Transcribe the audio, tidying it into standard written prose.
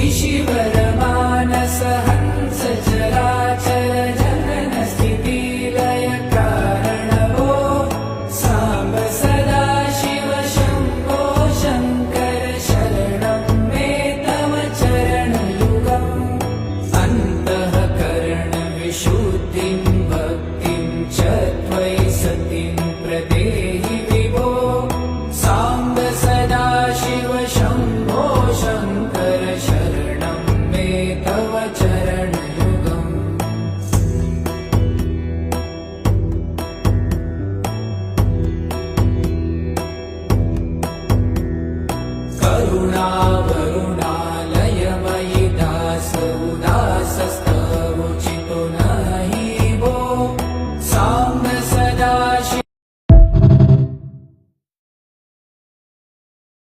ईशिवरमानस हंस चराचर जनन स्थिति लय कारणवो सांब सदा शिव शंभो शंकर शरणं मे तव चरणयुगम् अन्तःकरण विशुद्धिं भक्तिं च त्वयि सतिं प्रदेहि विभो सांब सदा शिव शंभो शंकर शरणं मे तव चरणयुगम् करुणावतार